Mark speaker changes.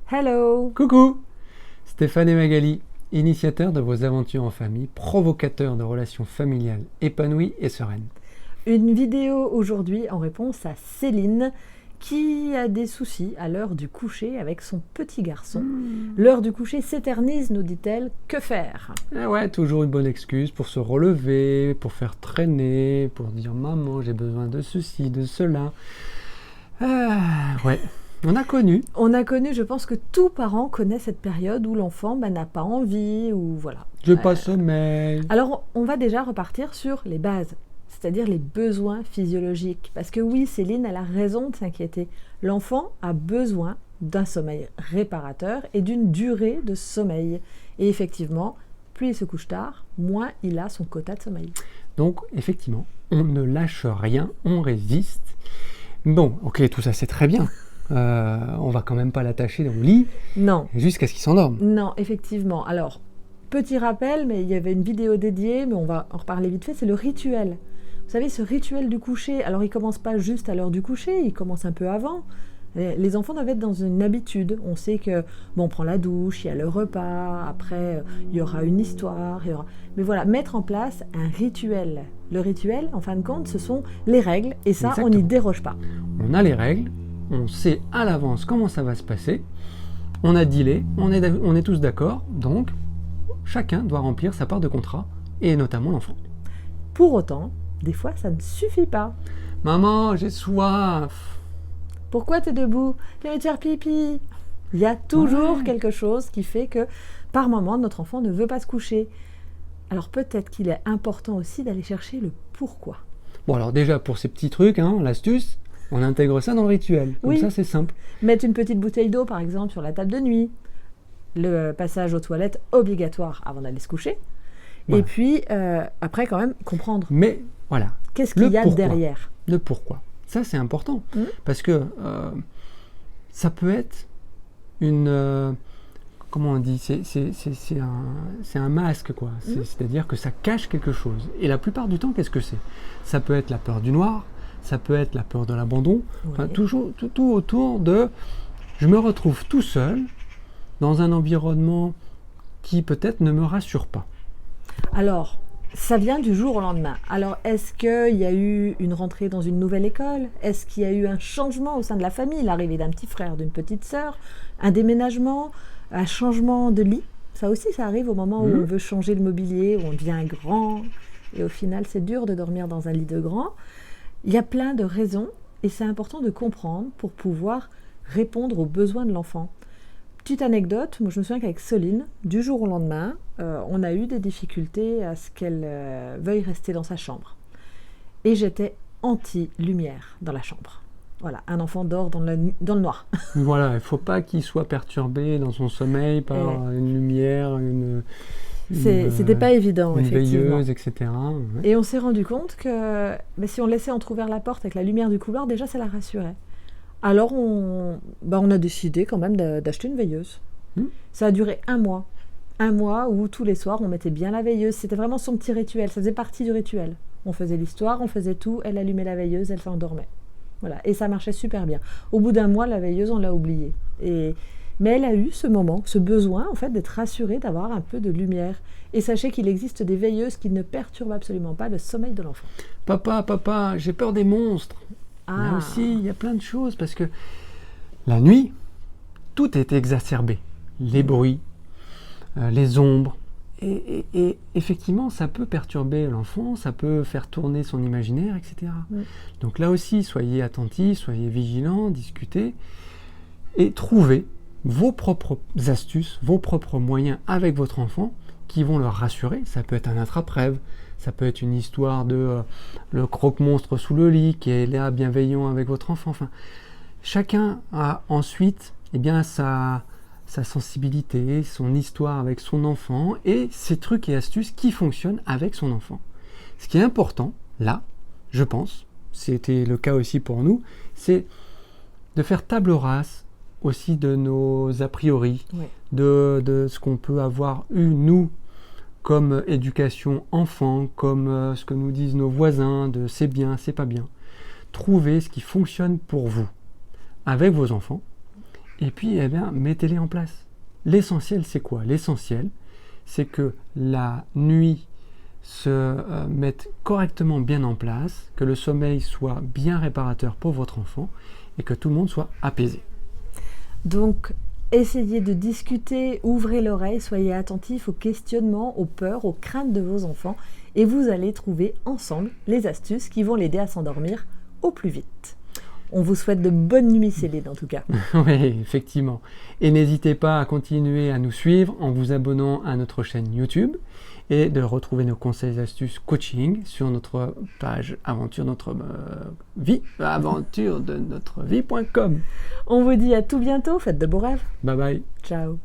Speaker 1: Hello!
Speaker 2: Coucou! Stéphane et Magali, initiateurs de vos aventures en famille, provocateurs de relations familiales épanouies et sereines.
Speaker 1: Une vidéo aujourd'hui en réponse à Céline qui a des soucis à l'heure du coucher avec son petit garçon. L'heure du coucher s'éternise, nous dit-elle. Que faire?
Speaker 2: Ah ouais, toujours une bonne excuse pour se relever, pour faire traîner, pour dire maman, j'ai besoin de ceci, de cela. Ouais, on a connu.
Speaker 1: Je pense que tout parent connaît cette période où l'enfant n'a pas envie ou voilà.
Speaker 2: J'ai pas sommeil.
Speaker 1: Alors, on va déjà repartir sur les bases, c'est-à-dire les besoins physiologiques. Parce que oui, Céline, elle a raison de s'inquiéter. L'enfant a besoin d'un sommeil réparateur et d'une durée de sommeil. Et effectivement, plus il se couche tard, moins il a son quota de sommeil.
Speaker 2: Donc, effectivement, on ne lâche rien, on résiste. Bon, ok, tout ça c'est très bien. On va quand même pas l'attacher dans le lit.
Speaker 1: Non.
Speaker 2: Jusqu'à ce qu'il s'endorme.
Speaker 1: Non, effectivement. Alors, petit rappel, mais il y avait une vidéo dédiée, mais on va en reparler vite fait, c'est le rituel. Vous savez, ce rituel du coucher, alors il commence pas juste à l'heure du coucher, il commence un peu avant. Les enfants doivent être dans une habitude. On sait que, on prend la douche, il y a le repas, après, il y aura une histoire. Mais voilà, mettre en place un rituel. Le rituel, en fin de compte, ce sont les règles, et ça,
Speaker 2: Exactement.
Speaker 1: On n'y déroge pas.
Speaker 2: On a les règles, on sait à l'avance comment ça va se passer, on a dealé, on est tous d'accord, donc chacun doit remplir sa part de contrat, et notamment l'enfant.
Speaker 1: Pour autant, des fois, ça ne suffit pas.
Speaker 2: Maman, j'ai soif.
Speaker 1: Pourquoi tu es debout? Tu vas te faire pipi. Il y a toujours quelque chose qui fait que, par moment, notre enfant ne veut pas se coucher. Alors peut-être qu'il est important aussi d'aller chercher le pourquoi.
Speaker 2: Bon alors déjà, pour ces petits trucs, l'astuce, on intègre ça dans le rituel. Comme
Speaker 1: Oui.
Speaker 2: ça, c'est simple.
Speaker 1: Mettre une petite bouteille d'eau, par exemple, sur la table de nuit. Le passage aux toilettes obligatoire avant d'aller se coucher. Voilà. Et puis, après, quand même, comprendre.
Speaker 2: Mais voilà.
Speaker 1: Qu'est-ce qu'il y a derrière?
Speaker 2: Le pourquoi. Ça, c'est important. Parce que ça peut être une... comment on dit? C'est un masque, quoi. C'est-à-dire que ça cache quelque chose. Et la plupart du temps, qu'est-ce que c'est? Ça peut être la peur du noir, ça peut être la peur de l'abandon. Oui. Enfin, toujours tout autour de... Je me retrouve tout seul dans un environnement qui peut-être ne me rassure pas.
Speaker 1: Alors, ça vient du jour au lendemain. Alors, est-ce qu'il y a eu une rentrée dans une nouvelle école? Est-ce qu'il y a eu un changement au sein de la famille? L'arrivée d'un petit frère, d'une petite sœur? Un déménagement? Un changement de lit? Ça aussi, ça arrive au moment où on veut changer le mobilier, où on devient grand. Et au final, c'est dur de dormir dans un lit de grand. Il y a plein de raisons et c'est important de comprendre pour pouvoir répondre aux besoins de l'enfant. Petite anecdote, moi je me souviens qu'avec Soline, du jour au lendemain, on a eu des difficultés à ce qu'elle veuille rester dans sa chambre. Et j'étais anti-lumière dans la chambre. Voilà, un enfant dort dans le noir.
Speaker 2: Voilà, il ne faut pas qu'il soit perturbé dans son sommeil par une lumière,
Speaker 1: c'était pas évident,
Speaker 2: une
Speaker 1: effectivement.
Speaker 2: veilleuse, etc. Ouais.
Speaker 1: Et on s'est rendu compte que si on laissait entrouvert la porte avec la lumière du couloir, déjà ça la rassurait. Alors on a décidé quand même d'acheter une veilleuse. Ça a duré 1 mois. 1 mois où tous les soirs on mettait bien la veilleuse. C'était vraiment son petit rituel, ça faisait partie du rituel. On faisait l'histoire, on faisait tout, elle allumait la veilleuse, elle s'endormait. Voilà. Et ça marchait super bien. Au bout d'1 mois, la veilleuse, on l'a oubliée. Mais elle a eu ce moment, ce besoin en fait d'être rassurée, d'avoir un peu de lumière. Et sachez qu'il existe des veilleuses qui ne perturbent absolument pas le sommeil de l'enfant.
Speaker 2: Papa, j'ai peur des monstres. Là aussi, il y a plein de choses parce que la nuit, tout est exacerbé. Les bruits, les ombres. Et effectivement, ça peut perturber l'enfant, ça peut faire tourner son imaginaire, etc. Donc là aussi, soyez attentifs, soyez vigilants, discutez et trouvez vos propres astuces, vos propres moyens avec votre enfant qui vont le rassurer. Ça peut être un attrape-rêve, ça peut être une histoire de le croque-monstre sous le lit qui est là bienveillant avec votre enfant. Enfin, chacun a ensuite sa sensibilité, son histoire avec son enfant et ses trucs et astuces qui fonctionnent avec son enfant. Ce qui est important, là, je pense, c'était le cas aussi pour nous, c'est de faire table rase aussi de nos a priori, de ce qu'on peut avoir eu, nous, comme éducation enfant, comme ce que nous disent nos voisins, de c'est bien, c'est pas bien. Trouvez ce qui fonctionne pour vous, avec vos enfants, et puis mettez-les en place. L'essentiel, c'est quoi? L'essentiel, c'est que la nuit se mette correctement bien en place, que le sommeil soit bien réparateur pour votre enfant et que tout le monde soit apaisé.
Speaker 1: Donc, essayez de discuter, ouvrez l'oreille, soyez attentifs aux questionnements, aux peurs, aux craintes de vos enfants et vous allez trouver ensemble les astuces qui vont l'aider à s'endormir au plus vite. On vous souhaite de bonnes nuits, Céline, en tout cas.
Speaker 2: Oui, effectivement. Et n'hésitez pas à continuer à nous suivre en vous abonnant à notre chaîne YouTube et de retrouver nos conseils et astuces coaching sur notre page aventure de notre vie.com.
Speaker 1: On vous dit à tout bientôt, faites de beaux rêves.
Speaker 2: Bye bye.
Speaker 1: Ciao.